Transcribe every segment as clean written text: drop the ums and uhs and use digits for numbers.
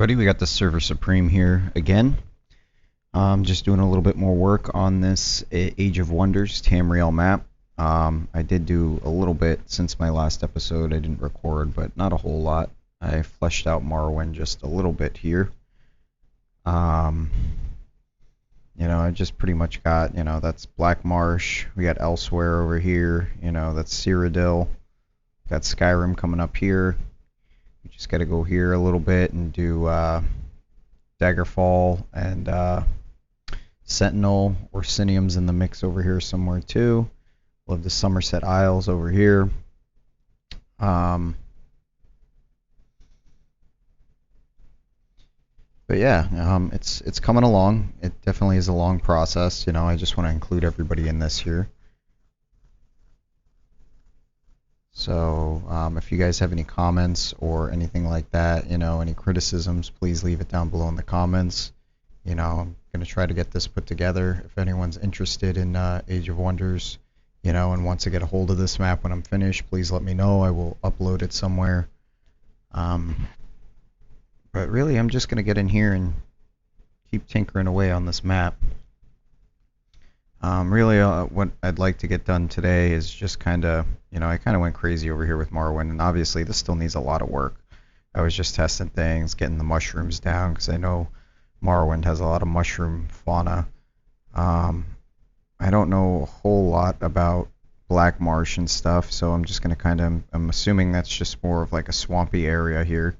everybody, we got the Server Supreme here again. Just doing a little bit more work on this Age of Wonders Tamriel map. I did do a little bit since my last episode. I didn't record, but not a whole lot. I fleshed out Morrowind just a little bit here. I just pretty much got, that's Black Marsh. We got Elsewhere over here. That's Cyrodiil. Got Skyrim coming up here. We just got to go here a little bit and do Daggerfall and Sentinel. Orsinium's in the mix over here somewhere too. We'll have the Somerset Isles over here. But yeah, it's coming along. It definitely is a long process. I just want to include everybody in this here. So if you guys have any comments or anything like that, any criticisms, please leave it down below in the comments. I'm going to try to get this put together. If anyone's interested in Age of Wonders, and wants to get a hold of this map when I'm finished, please let me know. I will upload it somewhere. But really, I'm just going to get in here and keep tinkering away on this map. Really, what I'd like to get done today is just kind of, I kind of went crazy over here with Morrowind, and obviously this still needs a lot of work. I was just testing things, getting the mushrooms down, because I know Morrowind has a lot of mushroom fauna. I don't know a whole lot about Black Marsh and stuff, so I'm just going to I'm assuming that's just more of like a swampy area here.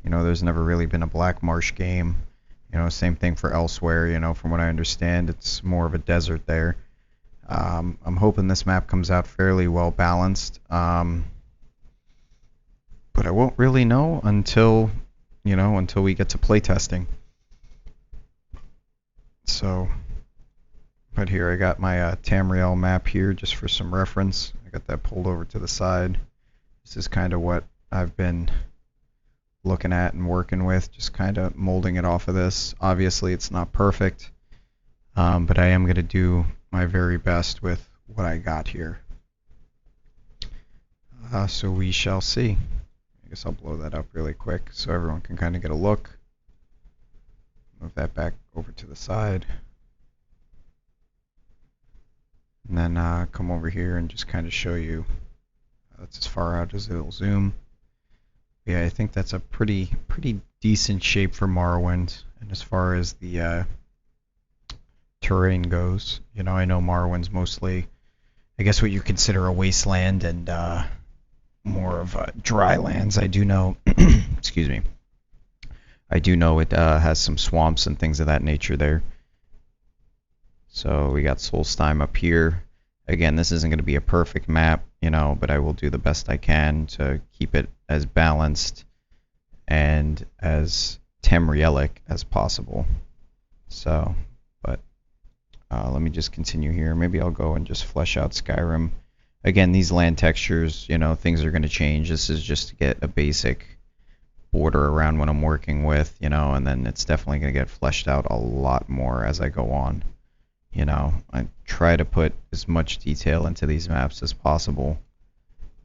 There's never really been a Black Marsh game. Same thing for Elsewhere, from what I understand, it's more of a desert there. I'm hoping this map comes out fairly well balanced, but I won't really know until we get to playtesting. So, but here I got my Tamriel map here just for some reference. I got that pulled over to the side. This is kind of what I've been looking at and working with, just kind of molding it off of this. Obviously it's not perfect, but I am going to do my very best with what I got here. So we shall see. I guess I'll blow that up really quick so everyone can kind of get a look. Move that back over to the side. And then come over here and just kind of show you. That's as far out as it'll zoom. Yeah, I think that's a pretty decent shape for Morrowind. And as far as the terrain goes, I know Morrowind's mostly, I guess, what you consider a wasteland and more of dry lands. I do know, excuse me, I do know it has some swamps and things of that nature there. So we got Solstheim up here. Again, this isn't going to be a perfect map, but I will do the best I can to keep it as balanced and as Tamrielic as possible. So, but let me just continue here. Maybe I'll go and just flesh out Skyrim. Again, these land textures, things are going to change. This is just to get a basic border around what I'm working with, and then it's definitely going to get fleshed out a lot more as I go on. I try to put as much detail into these maps as possible,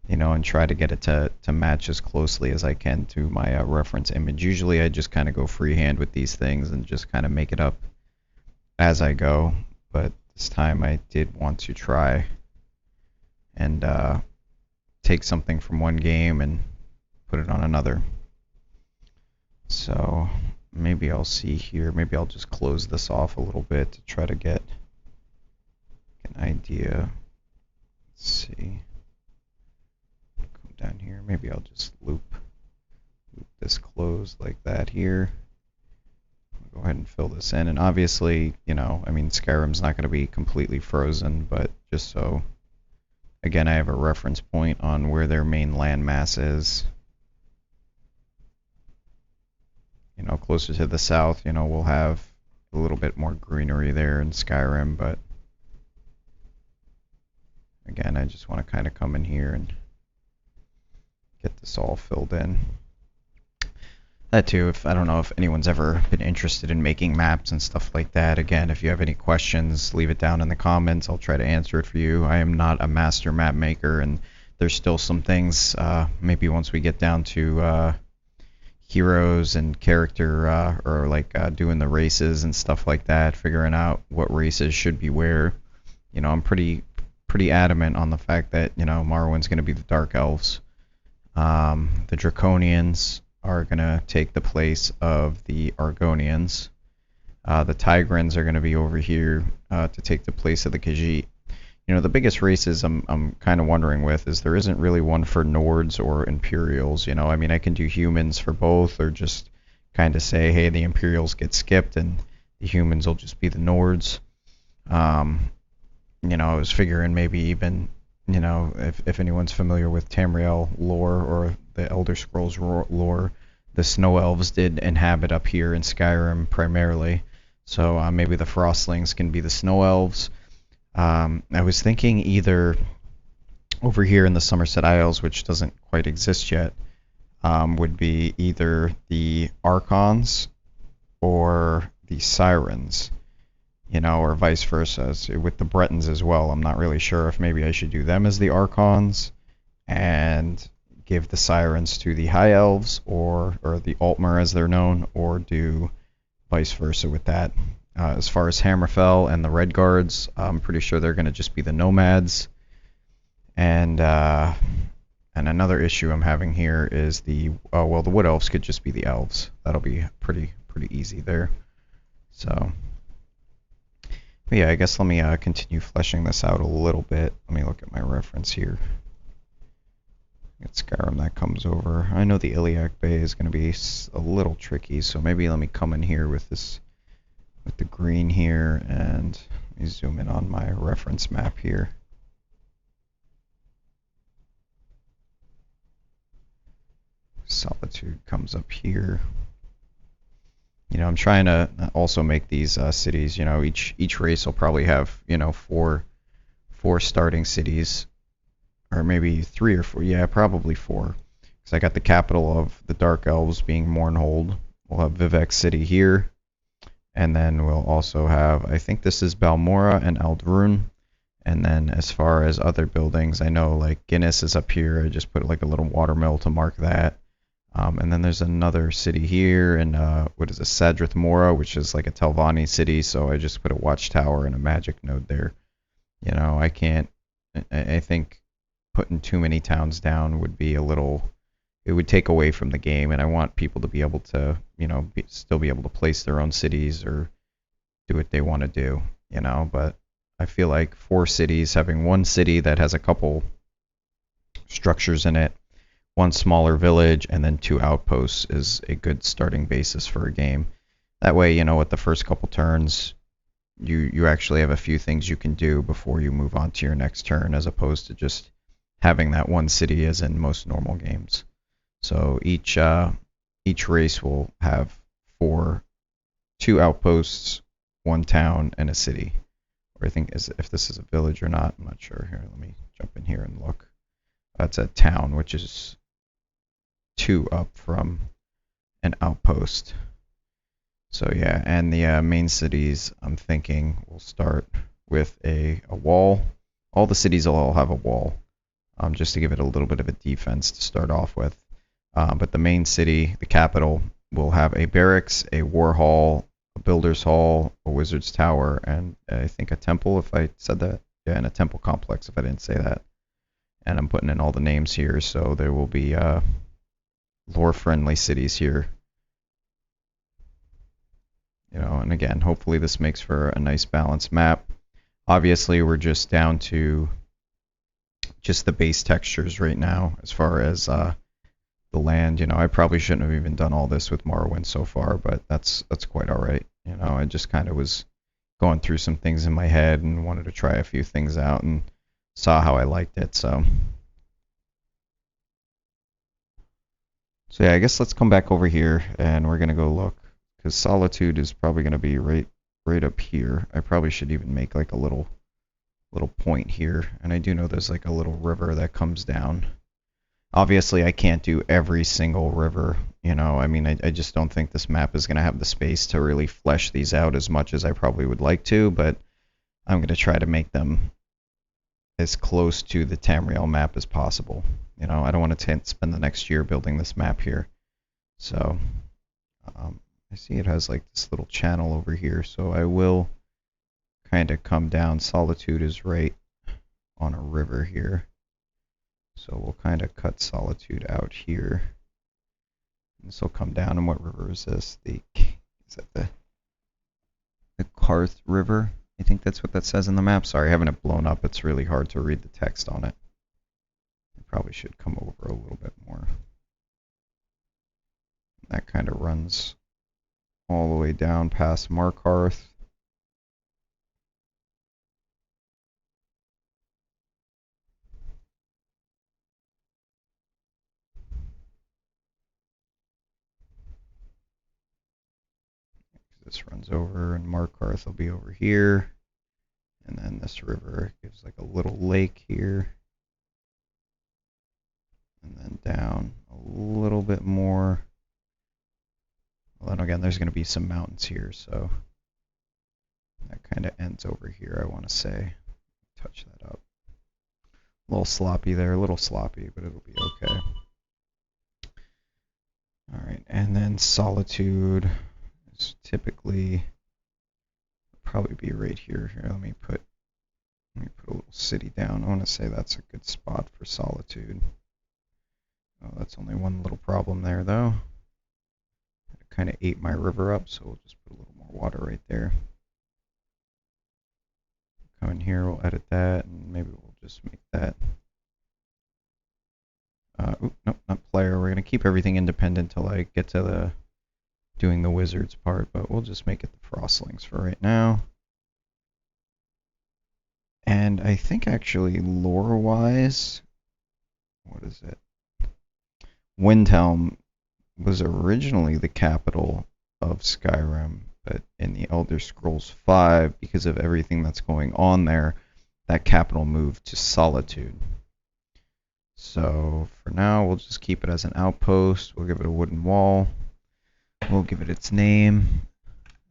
and try to get it to match as closely as I can to my reference image. Usually I just kind of go freehand with these things and just kind of make it up as I go, but this time I did want to try and take something from one game and put it on another. So maybe I'll see here. Maybe I'll just close this off a little bit to try to get an idea. Let's see. Come down here. Maybe I'll just loop this closed like that here. I'll go ahead and fill this in. And obviously, Skyrim's not going to be completely frozen, but just so, again, I have a reference point on where their main landmass is. Closer to the south, we'll have a little bit more greenery there in Skyrim, but again, I just want to kind of come in here and get this all filled in. That too, I don't know if anyone's ever been interested in making maps and stuff like that. Again, if you have any questions, leave it down in the comments. I'll try to answer it for you. I am not a master map maker, and there's still some things, maybe once we get down to heroes and character or like doing the races and stuff like that, figuring out what races should be where. I'm pretty adamant on the fact that Morrowind's going to be the Dark Elves. The Draconians are going to take the place of the Argonians. The Tigrans are going to be over here to take the place of the Khajiit. The biggest races I'm kind of wondering with is there isn't really one for Nords or Imperials. I mean, I can do humans for both, or just kind of say, hey, the Imperials get skipped and the humans will just be the Nords. I was figuring maybe even, if anyone's familiar with Tamriel lore or the Elder Scrolls lore, the Snow Elves did inhabit up here in Skyrim primarily. So maybe the Frostlings can be the Snow Elves. I was thinking either over here in the Somerset Isles, which doesn't quite exist yet, would be either the Archons or the Sirens, or vice versa. So with the Bretons as well, I'm not really sure if maybe I should do them as the Archons and give the Sirens to the High Elves, or the Altmer as they're known, or do vice versa with that. As far as Hammerfell and the Red Guards, I'm pretty sure they're going to just be the Nomads. And another issue I'm having here is the Wood Elves could just be the Elves. That'll be pretty easy there. So, but yeah, I guess let me continue fleshing this out a little bit. Let me look at my reference here. It's Skyrim that comes over. I know the Iliac Bay is going to be a little tricky, so maybe let me come in here with this, with the green here, and let me zoom in on my reference map here. Solitude comes up here. I'm trying to also make these cities, each race will probably have, four starting cities, or maybe 3 or 4. Yeah, probably 4. Because I got the capital of the Dark Elves being Mournhold. We'll have Vivec City here. And then we'll also have, I think this is Balmora and Aldrun. And then as far as other buildings, I know like Guinness is up here. I just put like a little watermill to mark that. And then there's another city here, and what is it, Sadrith Mora, which is like a Telvanni city, so I just put a watchtower and a magic node there. I think putting too many towns down would be it would take away from the game, and I want people to be able to, still be able to place their own cities or do what they want to do, but I feel like 4 cities, having one city that has a couple structures in it, one smaller village, and then 2 outposts is a good starting basis for a game. That way, with the first couple turns, you actually have a few things you can do before you move on to your next turn, as opposed to just having that one city as in most normal games. So each race will have 2 outposts, 1 town, and a city. Or I think if this is a village or not, I'm not sure. Here, let me jump in here and look. That's a town, which is 2 up from an outpost. So yeah, and the main cities, I'm thinking we'll start with a wall. All the cities will all have a wall, just to give it a little bit of a defense to start off with. But the main city, the capital, will have a barracks, a war hall, a builder's hall, a wizard's tower, and I think a temple, if I said that. Yeah, and a temple complex, if I didn't say that. And I'm putting in all the names here, so there will be lore-friendly cities here. And again, hopefully this makes for a nice balanced map. Obviously, we're just down to just the base textures right now as far as the land. I probably shouldn't have even done all this with Morrowind so far, but that's quite all right. I just kind of was going through some things in my head and wanted to try a few things out and saw how I liked it. So yeah, I guess let's come back over here and we're gonna go look, because Solitude is probably gonna be right up here. I probably should even make like a little point here, and I do know there's like a little river that comes down. Obviously, I can't do every single river. I mean, I just don't think this map is gonna have the space to really flesh these out as much as I probably would like to, but I'm gonna try to make them as close to the Tamriel map as possible. I don't want to spend the next year building this map here. So I see it has like this little channel over here, so I will kind of come down. Solitude is right on a river here. So we'll kind of cut Solitude out here. This will come down. And what river is this? Is that the Karth River? I think that's what that says in the map. Sorry, having it blown up, it's really hard to read the text on it. I probably should come over a little bit more. That kind of runs all the way down past Markarth. This runs over, and Markarth will be over here. And then this river gives like a little lake here. And then down a little bit more. Well, then again, there's going to be some mountains here, so that kind of ends over here, I want to say. Touch that up. A little sloppy there, a little sloppy, but it'll be okay. Alright, and then Solitude is typically probably be right here. Here, let me put a little city down. I want to say that's a good spot for Solitude. Oh, that's only one little problem there, though. It kind of ate my river up, so we'll just put a little more water right there. Come in here, we'll edit that, and maybe we'll just make that. Nope, not player. We're going to keep everything independent till I get to doing the wizards part, but we'll just make it the Frostlings for right now. And I think actually lore-wise, what is it? Windhelm was originally the capital of Skyrim, but in the Elder Scrolls V, because of everything that's going on there, that capital moved to Solitude. So for now, we'll just keep it as an outpost. We'll give it a wooden wall. We'll give it its name.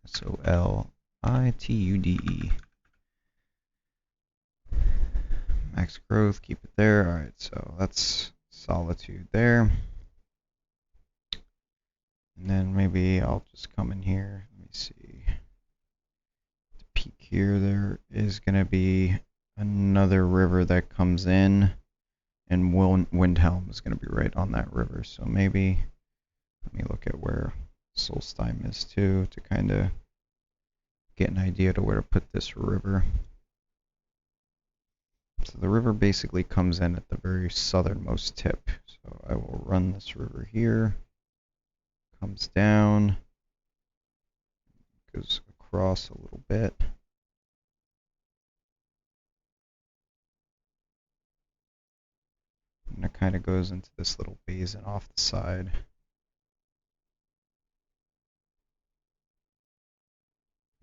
Solitude. Max growth, keep it there. Alright, so that's Solitude there. And then maybe I'll just come in here. Let me see. The peak here, there is going to be another river that comes in. And Windhelm is going to be right on that river. So maybe, let me look at where Solstheim is too, to kind of get an idea to where to put this river. So the river basically comes in at the very southernmost tip. So I will run this river here. Comes down. Goes across a little bit. And it kind of goes into this little basin off the side.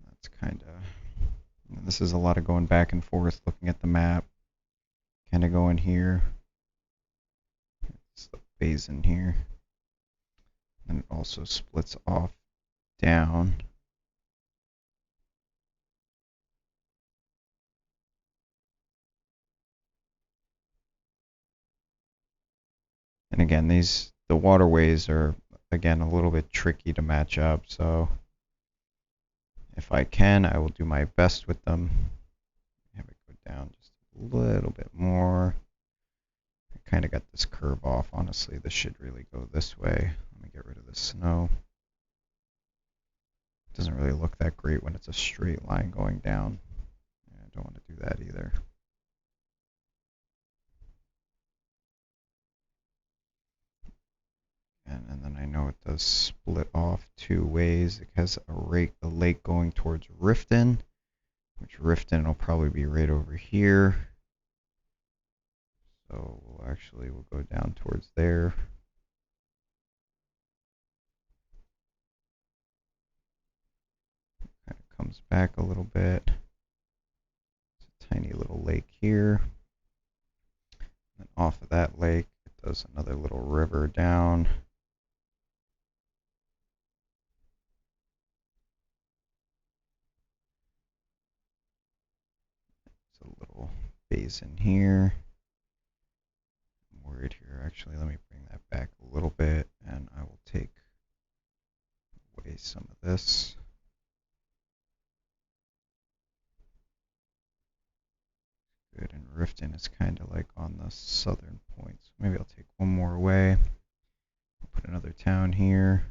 That's kind of... This is a lot of going back and forth, looking at the map. Kind of going here. It's the basin here. And it also splits off down. And again, the waterways are, again, a little bit tricky to match up, so if I can, I will do my best with them. Have it go down just a little bit more. I kind of got this curve off. Honestly, this should really go this way. Let me get rid of the snow. It doesn't really look that great when it's a straight line going down. I don't want to do that either. And then I know it does split off two ways. It has a lake going towards Riften, which Riften will probably be right over here. So we'll go down towards there. Kind of comes back a little bit. It's a tiny little lake here. And off of that lake, it does another little river down. It's a little basin here. I'm worried here. Actually, let me bring that back a little bit, and I will take some of this. Good, and Riften is kind of like on the southern point. So maybe I'll take one more away. I'll put another town here.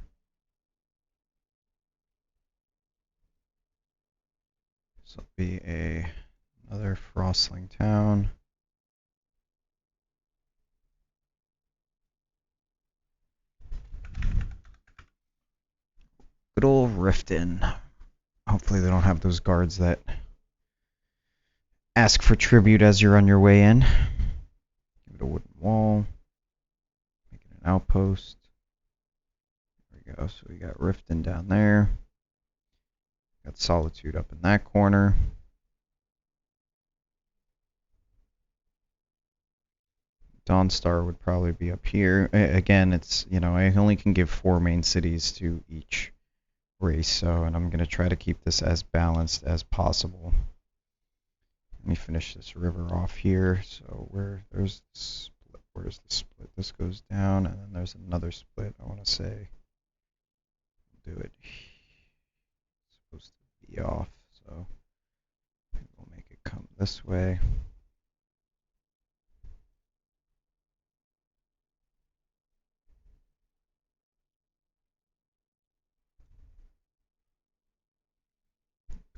This will be another Frostling town. Good old Riften. Hopefully they don't have those guards that ask for tribute as you're on your way in. Give it a wooden wall. Make it an outpost. There we go. So we got Riften down there. Got Solitude up in that corner. Dawnstar would probably be up here. Again, it's, I only can give 4 main cities to each race, so, and I'm going to try to keep this as balanced as possible. Let me finish this river off here. So there's the split. Where's the split? This goes down, and then there's another split. I want to say, do it. It's supposed to be off, so we'll make it come this way.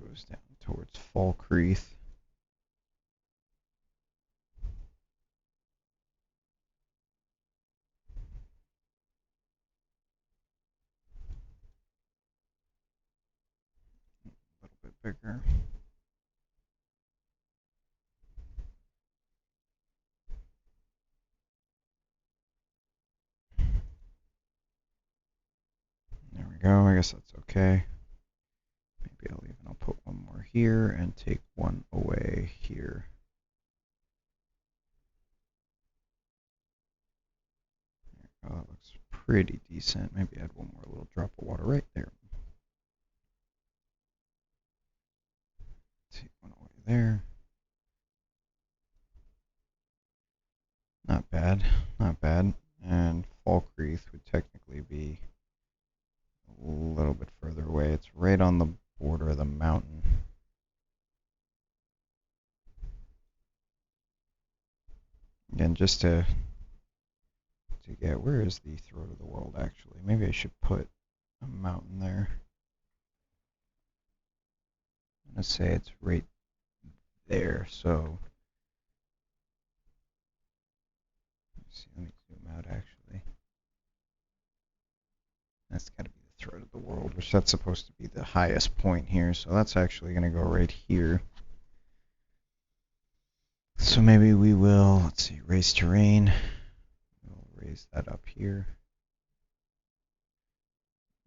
Goes down towards Falkreath. A little bit bigger. There we go. I guess that's okay. Maybe I'll put one more here and take one away here. Oh, that looks pretty decent. Maybe add one more little drop of water right there. Take one away there. Not bad, not bad. And Falkreath would technically be a little bit further away. It's right on the border of the mountain. Again, just to get, where is the throat of the world actually? Maybe I should put a mountain there. I'm gonna say it's right there, so let me zoom out actually. That's gotta be the throat of the world, which that's supposed to be the highest point here, so that's actually gonna go right here. So maybe we will, let's see, raise terrain. We'll raise that up here.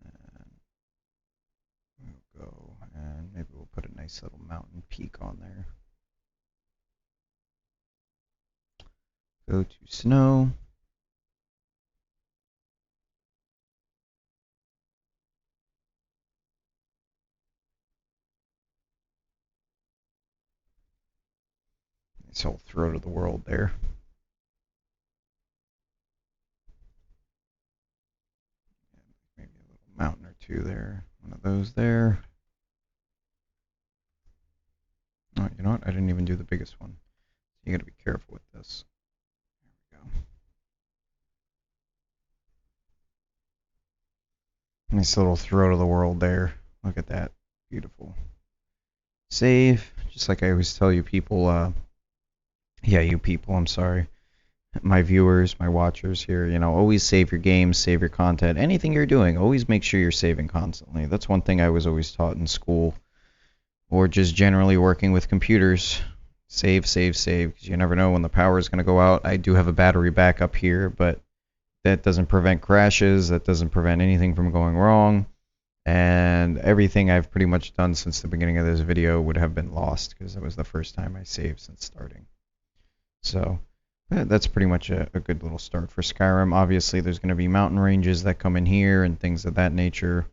And we'll go, and maybe we'll put a nice little mountain peak on there. Go to snow. This whole throat of the world there. Maybe a little mountain or two there. One of those there. Oh, you know what? I didn't even do the biggest one. You gotta be careful with this. There we go. Nice little throat of the world there. Look at that. Beautiful. Save. Just like I always tell you people, yeah, you people, I'm sorry. My viewers, my watchers here, always save your games, save your content. Anything you're doing, always make sure you're saving constantly. That's one thing I was always taught in school, or just generally working with computers. Save, save, save, because you never know when the power is going to go out. I do have a battery backup here, but that doesn't prevent crashes. That doesn't prevent anything from going wrong. And everything I've pretty much done since the beginning of this video would have been lost, because it was the first time I saved since starting. So that's pretty much a good little start for Skyrim. Obviously, there's going to be mountain ranges that come in here and things of that nature.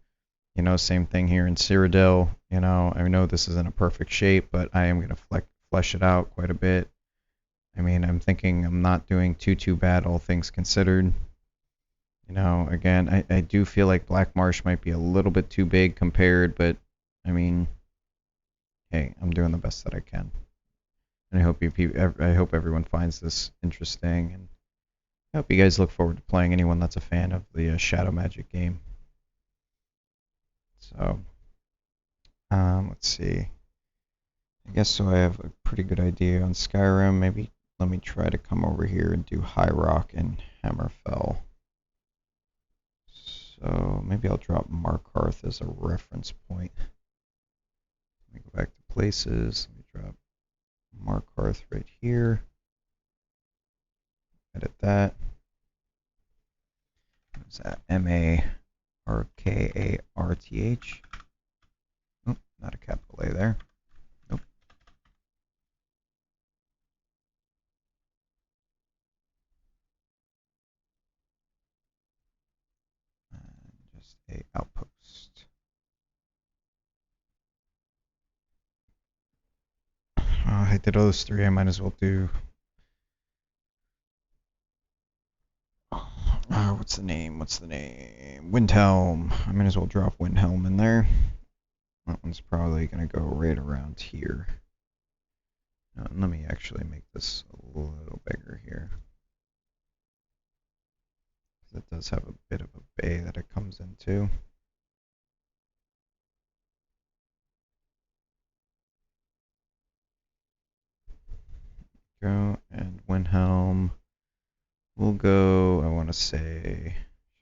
Same thing here in Cyrodiil. I know this isn't a perfect shape, but I am going to flesh it out quite a bit. I mean, I'm thinking I'm not doing too bad, all things considered. You know, again, I do feel like Black Marsh might be a little bit too big compared, but I mean, hey, I'm doing the best that I can. And I hope everyone finds this interesting, and I hope you guys look forward to playing anyone that's a fan of the Shadow Magic game. So, let's see. I guess so I have a pretty good idea on Skyrim. Maybe let me try to come over here and do High Rock and Hammerfell. So maybe I'll drop Markarth as a reference point. Let me go back to places. Let me drop Markarth right here. Edit that. What's that? Markarth. Oh, not a capital A there. Nope. And just a outpost. I did those three. I might as well do. What's the name? Windhelm. I might as well drop Windhelm in there. That one's probably going to go right around here. Let me actually make this a little bigger here. It does have a bit of a bay that it comes into. Go, and Windhelm. We'll go, I want to say,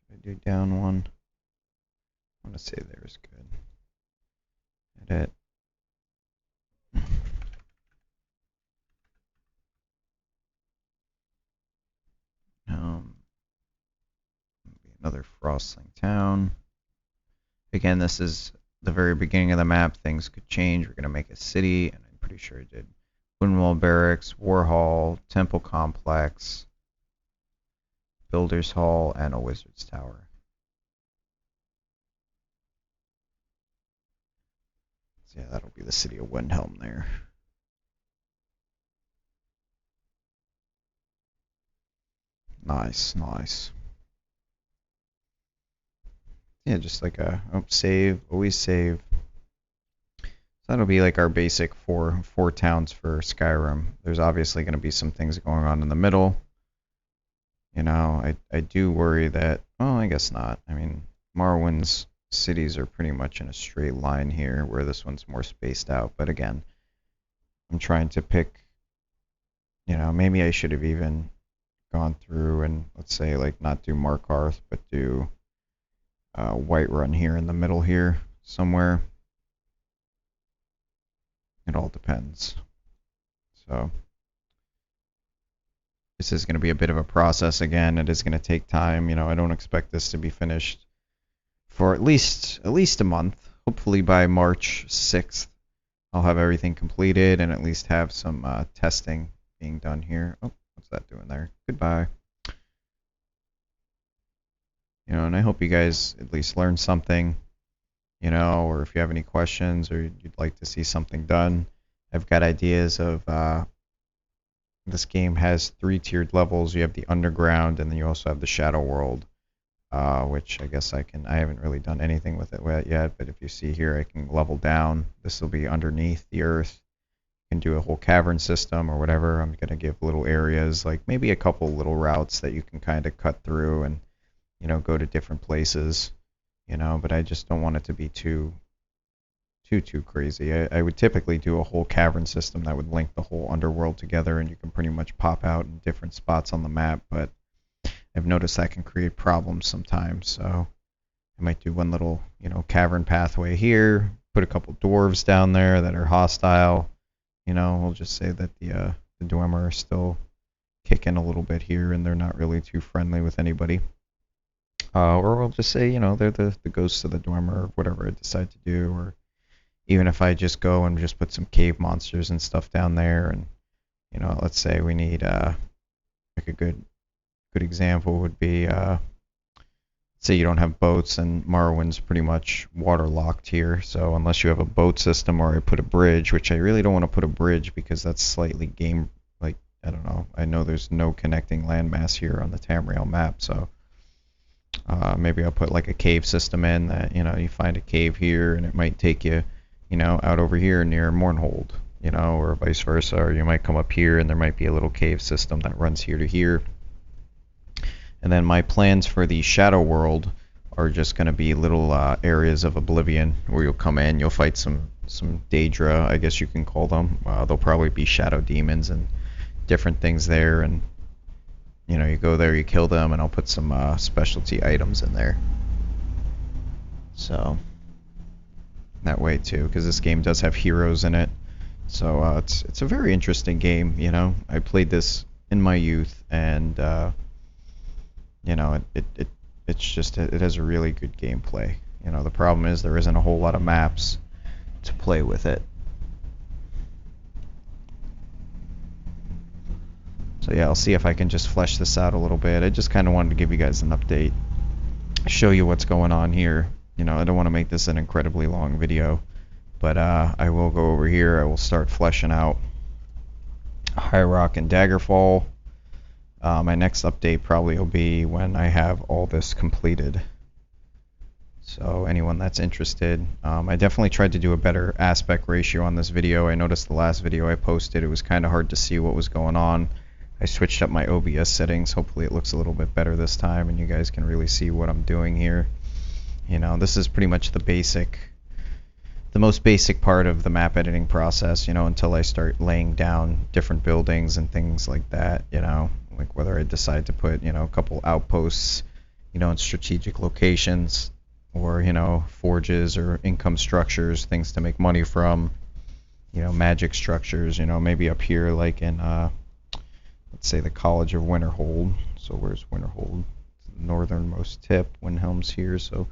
should I do down one? I want to say there's good. Edit. Another Frostling town. Again, this is the very beginning of the map. Things could change. We're going to make a city, and I'm pretty sure I did. Windwall Barracks, War Hall, Temple Complex, Builder's Hall, and a Wizard's Tower. So yeah, that'll be the city of Windhelm there. Nice, nice. Yeah, just like a save, always save. So that'll be like our basic four towns for Skyrim. There's obviously going to be some things going on in the middle. You know, I do worry that, well, I guess not. I mean, Morrowind's cities are pretty much in a straight line here, where this one's more spaced out. But again, I'm trying to pick, you know, maybe I should have even gone through and, let's say, like, not do Markarth, but do Whiterun here in the middle here somewhere. It all depends. So this is going to be a bit of a process again. It is going to take time. You know, I don't expect this to be finished for at least a month. Hopefully by March 6th, I'll have everything completed and at least have some testing being done here. Oh, what's that doing there? Goodbye. You know, and I hope you guys at least learn something, you know, or if you have any questions or you'd like to see something done. I've got ideas of this game has 3-tiered levels. You have the underground, and then you also have the shadow world, which I guess I haven't really done anything with it yet, but if you see here, I can level down. This will be underneath the earth. You can do a whole cavern system or whatever. I'm going to give little areas, like maybe a couple little routes that you can kind of cut through and, you know, go to different places, you know, but I just don't want it to be too crazy. I would typically do a whole cavern system that would link the whole underworld together, and you can pretty much pop out in different spots on the map, but I've noticed that can create problems sometimes, so I might do one little, you know, cavern pathway here, put a couple dwarves down there that are hostile. You know, we'll just say that the Dwemer are still kicking a little bit here, and they're not really too friendly with anybody. Or we'll just say, you know, they're the ghosts of the Dwemer, or whatever I decide to do, or even if I just go and just put some cave monsters and stuff down there, and, you know, let's say we need like a good example would be say you don't have boats, and Morrowind's pretty much waterlocked here, so unless you have a boat system or I put a bridge, which I really don't want to put a bridge because that's slightly game, like, I don't know, I know there's no connecting landmass here on the Tamriel map, so Maybe I'll put like a cave system in that, you find a cave here and it might take you, out over here near Mournhold, or vice versa. Or you might come up here and there might be a little cave system that runs here to here. And then my plans for the Shadow World are just going to be little areas of Oblivion where you'll come in, you'll fight some Daedra, I guess you can call them. They'll probably be shadow demons and different things there, and you go there, you kill them, and I'll put some specialty items in there. So that way too, because this game does have heroes in it. So it's a very interesting game. I played this in my youth, and it has a really good gameplay. The problem is there isn't a whole lot of maps to play with it. So yeah, I'll see if I can just flesh this out a little bit. I just kind of wanted to give you guys an update, show you what's going on here. I don't want to make this an incredibly long video, but I will go over here. I will start fleshing out High Rock and Daggerfall. My next update probably will be when I have all this completed. So anyone that's interested, I definitely tried to do a better aspect ratio on this video. I noticed the last video I posted, it was kind of hard to see what was going on. I switched up my OBS settings. Hopefully it looks a little bit better this time and you guys can really see what I'm doing here. This is pretty much the most basic part of the map editing process, until I start laying down different buildings and things like that, like whether I decide to put, a couple outposts, in strategic locations, or, forges or income structures, things to make money from, magic structures, maybe up here like in, let's say the College of Winterhold. So where's Winterhold? The northernmost tip. Windhelm's here, so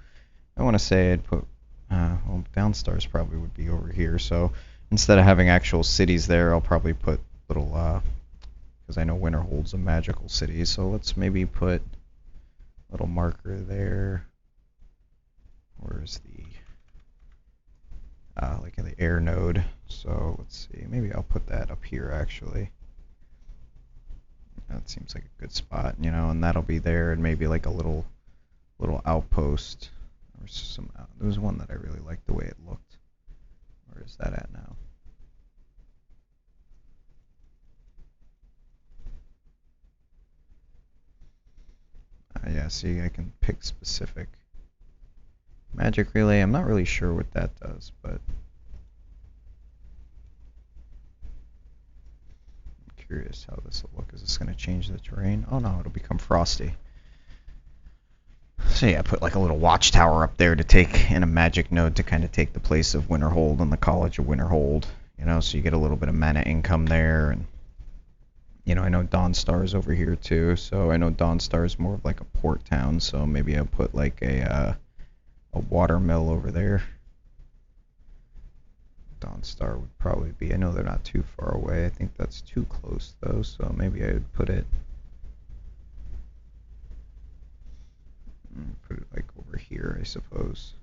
I want to say I'd put, well, Downstairs probably would be over here. So instead of having actual cities there, I'll probably put little, because I know Winterhold's a magical city, so let's maybe put a little marker there. Where's the, like in the air node? So let's see, maybe I'll put that up here actually. That seems like a good spot, and that'll be there, and maybe like a little outpost. There was one that I really liked the way it looked. Where is that at now? Yeah, see, I can pick specific. Magic relay, I'm not really sure what that does, but I'm curious how this will look. Is this going to change the terrain? Oh no, it'll become frosty. So yeah, I put like a little watchtower up there to take in a magic node to kind of take the place of Winterhold and the College of Winterhold. So you get a little bit of mana income there, and I know Dawnstar's over here too. So I know Dawnstar's more of like a port town. So maybe I'll put like a water mill over there. Dawnstar would probably be. I know they're not too far away. I think that's too close though. So maybe I would put it like over here, I suppose.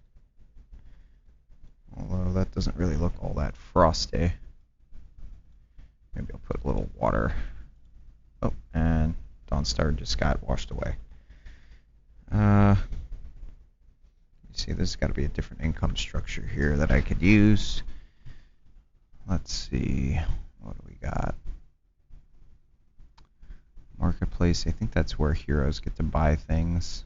Although that doesn't really look all that frosty. Maybe I'll put a little water. Oh, and Dawnstar just got washed away. You see, there's got to be a different income structure here that I could use. Let's see, what do we got? Marketplace, I think that's where heroes get to buy things.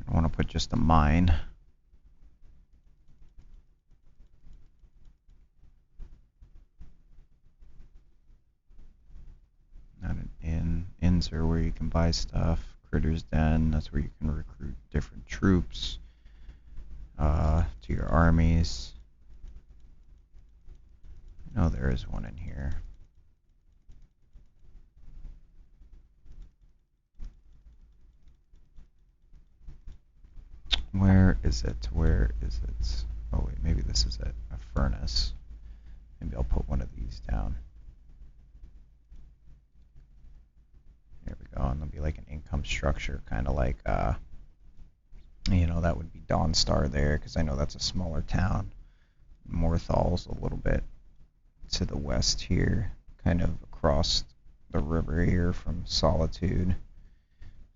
I want to put just a mine. Not an inn. Inns are where you can buy stuff. Critter's Den, that's where you can recruit different troops to your armies. I know there is one in here. Where is it? Where is it? Oh wait, maybe this is it. A furnace. Maybe I'll put one of these down. There we go, and there'll be like an income structure, kind of like, that would be Dawnstar there, because I know that's a smaller town. Morthal's a little bit to the west here, kind of across the river here from Solitude.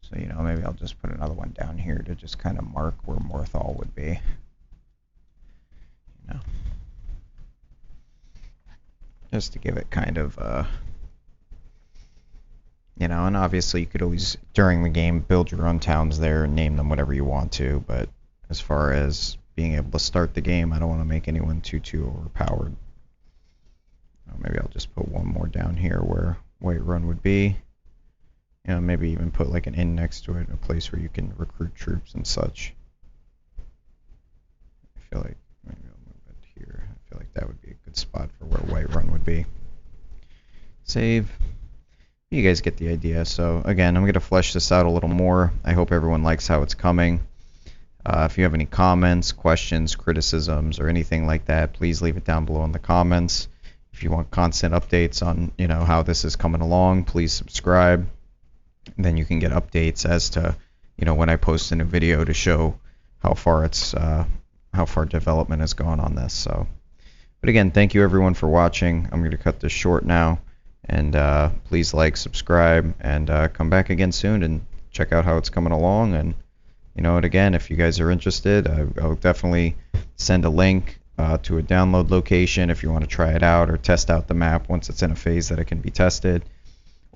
So, you know, maybe I'll just put another one down here to just kind of mark where Morthal would be. You know, just to give it kind of, you know, and obviously you could always, during the game, build your own towns there and name them whatever you want to, but as far as being able to start the game, I don't want to make anyone too overpowered. Maybe I'll just put one more down here where Whiterun would be. You know, maybe even put like an inn next to it, a place where you can recruit troops and such. I feel like maybe I'll move it here. I feel like that would be a good spot for where Whiterun would be. Save. You guys get the idea. So again, I'm going to flesh this out a little more. I hope everyone likes how it's coming. If you have any comments, questions, criticisms, or anything like that, please leave it down below in the comments. If you want constant updates on, you know, how this is coming along, please subscribe. And then you can get updates as to, you know, when I post a new video to show how far development has gone on this. So, but again, thank you everyone for watching. I'm going to cut this short now, and please like, subscribe, and come back again soon and check out how it's coming along. And you know, and again, if you guys are interested, I'll definitely send a link to a download location if you want to try it out or test out the map once it's in a phase that it can be tested.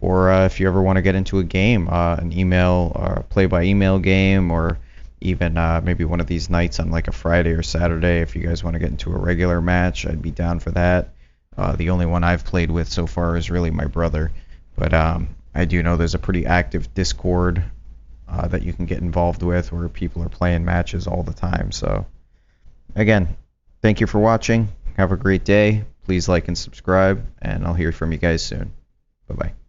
Or if you ever want to get into a game, an email or play-by-email game, or even maybe one of these nights on like a Friday or Saturday, if you guys want to get into a regular match, I'd be down for that. The only one I've played with so far is really my brother, but I do know there's a pretty active Discord that you can get involved with where people are playing matches all the time. So again, thank you for watching. Have a great day. Please like and subscribe, and I'll hear from you guys soon. Bye-bye.